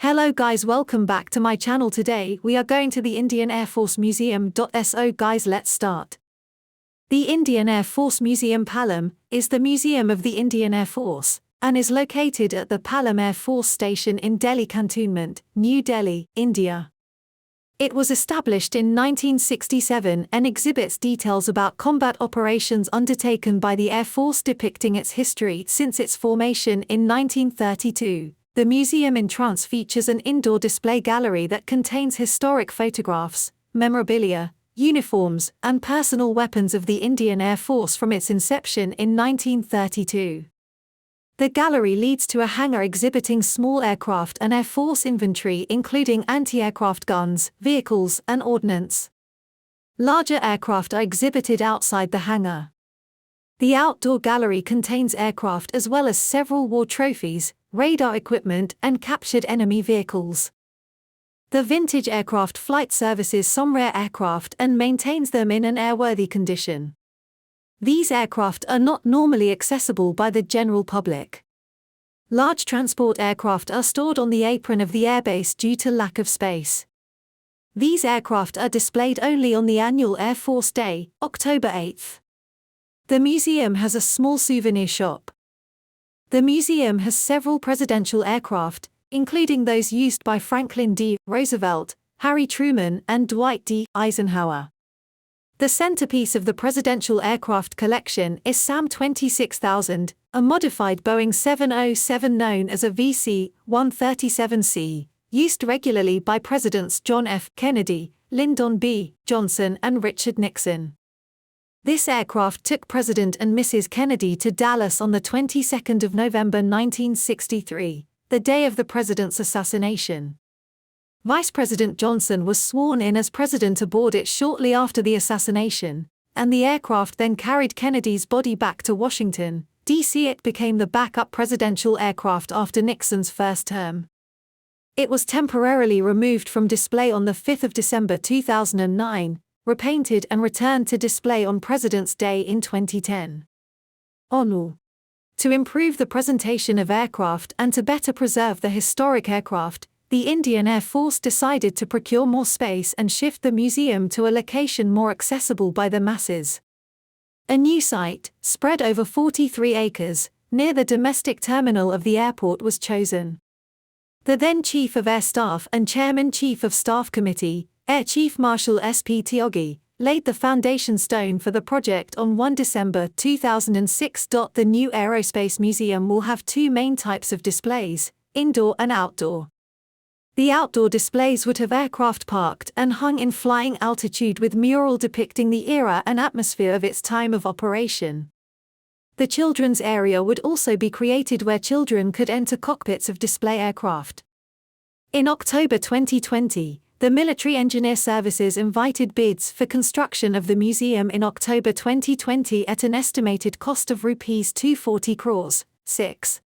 Hello guys, welcome back to my channel. Today we are going to the Indian Air Force Museum. So guys, let's start. The Indian Air Force Museum Palam is the museum of the Indian Air Force and is located at the Palam Air Force Station in Delhi Cantonment, New Delhi, India. It was established in 1967 and exhibits details about combat operations undertaken by the Air Force, depicting its history since its formation in 1932. The museum in trance features an indoor display gallery that contains historic photographs, memorabilia, uniforms, and personal weapons of the Indian Air Force from its inception in 1932. The gallery leads to a hangar exhibiting small aircraft and Air Force inventory, including anti-aircraft guns, vehicles, and ordnance. Larger aircraft are exhibited outside the hangar. The outdoor gallery contains aircraft as well as several war trophies, radar equipment, and captured enemy vehicles. The vintage aircraft flight services some rare aircraft and maintains them in an airworthy condition. These aircraft are not normally accessible by the general public. Large transport aircraft are stored on the apron of the airbase due to lack of space. These aircraft are displayed only on the annual Air Force Day, October 8th. The museum has a small souvenir shop. The museum has several presidential aircraft, including those used by Franklin D. Roosevelt, Harry Truman, and Dwight D. Eisenhower. The centerpiece of the presidential aircraft collection is SAM 26000, a modified Boeing 707 known as a VC-137C, used regularly by Presidents John F. Kennedy, Lyndon B. Johnson, and Richard Nixon. This aircraft took President and Mrs. Kennedy to Dallas on the 22nd of November 1963, the day of the president's assassination. Vice President Johnson was sworn in as president aboard it shortly after the assassination, and the aircraft then carried Kennedy's body back to Washington, D.C. It became the backup presidential aircraft after Nixon's first term. It was temporarily removed from display on the 5th of December 2009, repainted and returned to display on President's Day in 2010. ONU. To improve the presentation of aircraft and to better preserve the historic aircraft, the Indian Air Force decided to procure more space and shift the museum to a location more accessible by the masses. A new site, spread over 43 acres, near the domestic terminal of the airport was chosen. The then Chief of Air Staff and Chairman Chief of Staff Committee, Air Chief Marshal S.P. Tyagi, laid the foundation stone for the project on 1 December 2006. The new Aerospace Museum will have two main types of displays, indoor and outdoor. The outdoor displays would have aircraft parked and hung in flying altitude with mural depicting the era and atmosphere of its time of operation. The children's area would also be created where children could enter cockpits of display aircraft. In October 2020, the Military Engineer Services invited bids for construction of the museum in October 2020 at an estimated cost of Rs 240 crores, 6.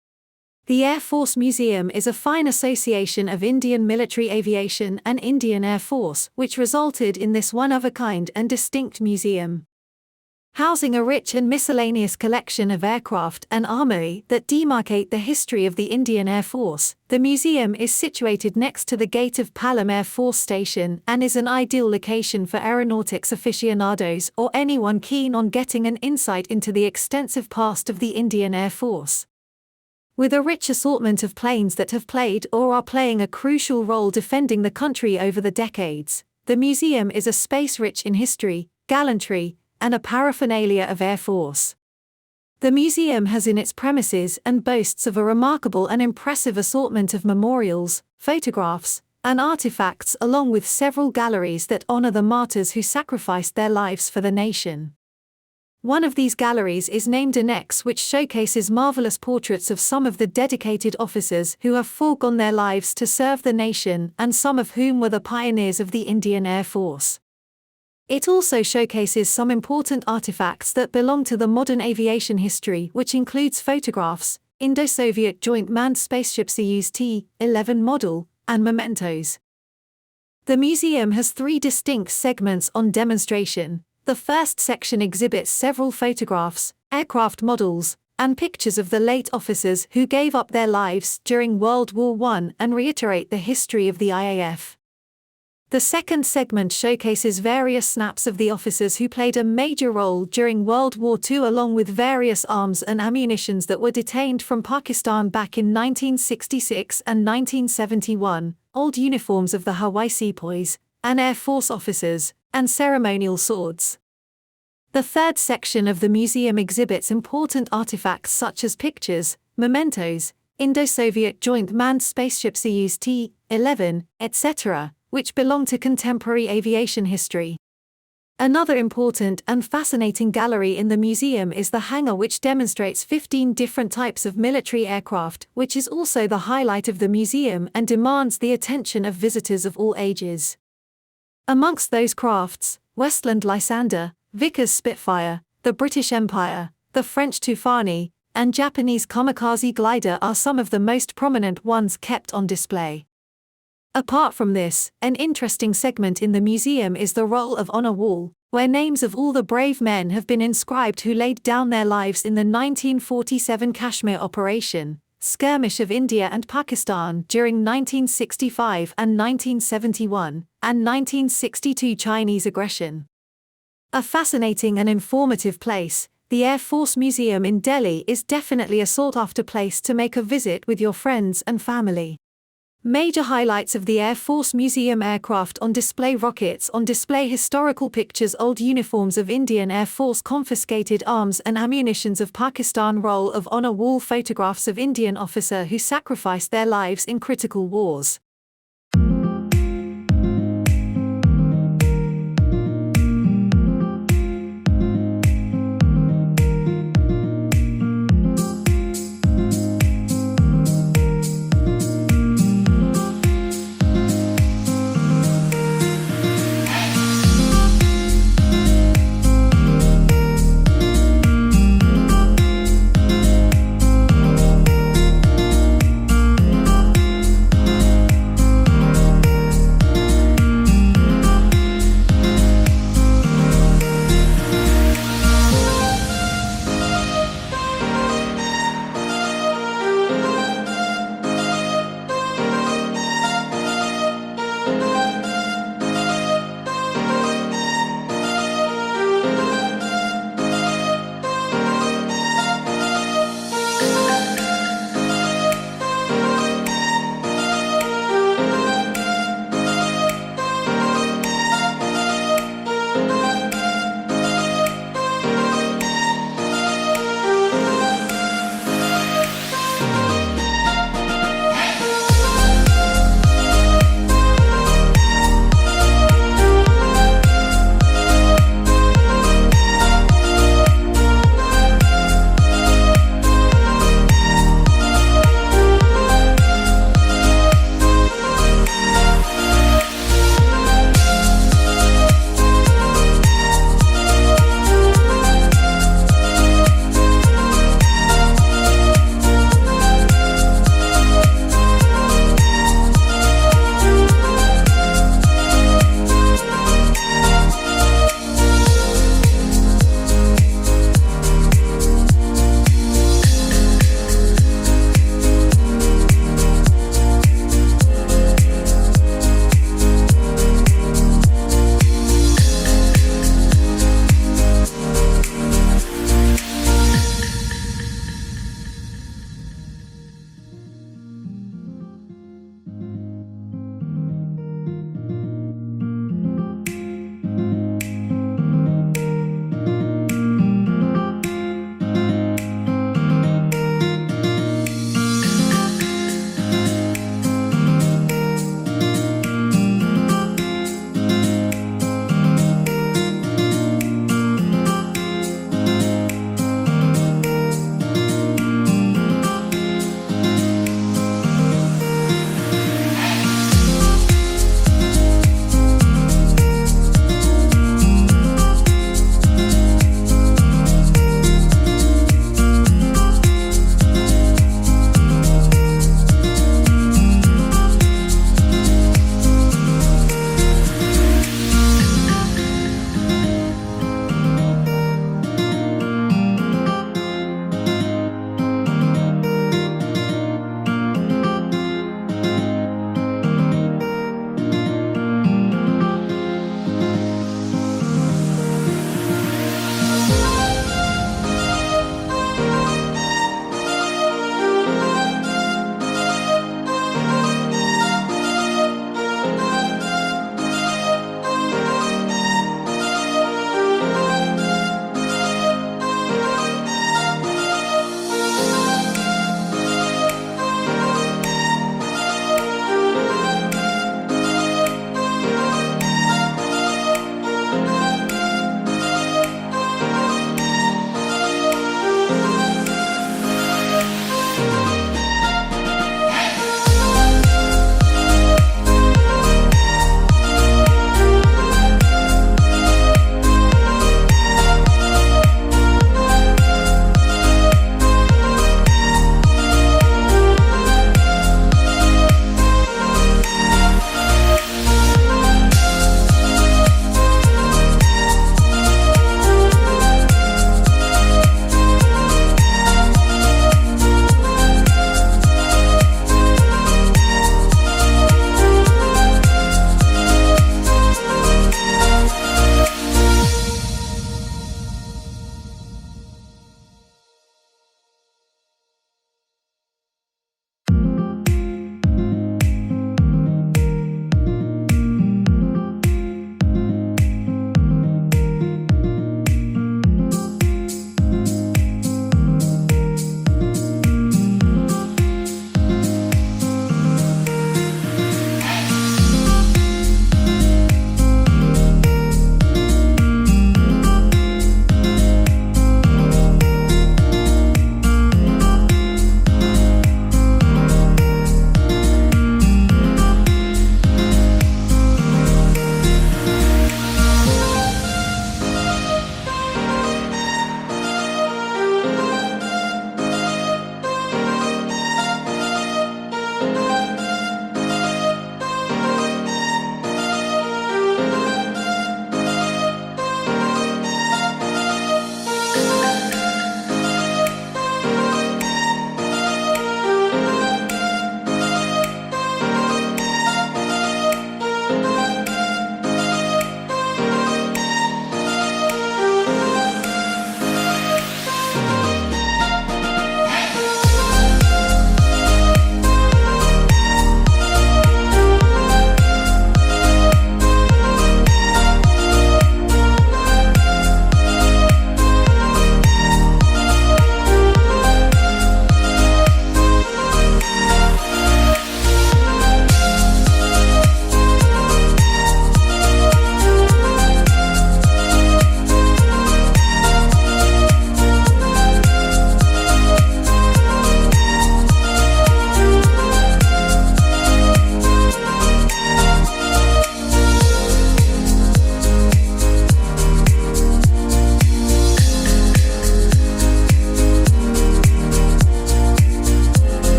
The Air Force Museum is a fine association of Indian military aviation and Indian Air Force, which resulted in this one-of-a-kind and distinct museum. Housing a rich and miscellaneous collection of aircraft and armory that demarcate the history of the Indian Air Force, the museum is situated next to the gate of Palam Air Force Station and is an ideal location for aeronautics aficionados or anyone keen on getting an insight into the extensive past of the Indian Air Force. With a rich assortment of planes that have played or are playing a crucial role defending the country over the decades, the museum is a space rich in history, gallantry, and a paraphernalia of Air Force. The museum has in its premises and boasts of a remarkable and impressive assortment of memorials, photographs, and artifacts, along with several galleries that honor the martyrs who sacrificed their lives for the nation. One of these galleries is named Annex, which showcases marvelous portraits of some of the dedicated officers who have foregone their lives to serve the nation and some of whom were the pioneers of the Indian Air Force. It also showcases some important artifacts that belong to the modern aviation history, which includes photographs, Indo-Soviet joint manned spaceship Soyuz T-11 model, and mementos. The museum has three distinct segments on demonstration. The first section exhibits several photographs, aircraft models, and pictures of the late officers who gave up their lives during World War I and reiterate the history of the IAF. The second segment showcases various snaps of the officers who played a major role during World War II, along with various arms and ammunitions that were detained from Pakistan back in 1966 and 1971, old uniforms of the Hawaii Sepoys, and Air Force officers, and ceremonial swords. The third section of the museum exhibits important artifacts such as pictures, mementos, Indo-Soviet joint manned spaceships Soyuz T-11, etc., which belong to contemporary aviation history. Another important and fascinating gallery in the museum is the hangar, which demonstrates 15 different types of military aircraft, which is also the highlight of the museum and demands the attention of visitors of all ages. Amongst those crafts, Westland Lysander, Vickers Spitfire, the British Empire, the French Tufani, and Japanese Kamikaze glider are some of the most prominent ones kept on display. Apart from this, an interesting segment in the museum is the Roll of Honor Wall, where names of all the brave men have been inscribed who laid down their lives in the 1947 Kashmir operation, skirmish of India and Pakistan during 1965 and 1971, and 1962 Chinese aggression. A fascinating and informative place, the Air Force Museum in Delhi is definitely a sought-after place to make a visit with your friends and family. Major highlights of the Air Force Museum: aircraft on display, rockets on display, historical pictures, old uniforms of Indian Air Force, confiscated arms and ammunitions of Pakistan, Roll of Honor Wall, photographs of Indian officer who sacrificed their lives in critical wars.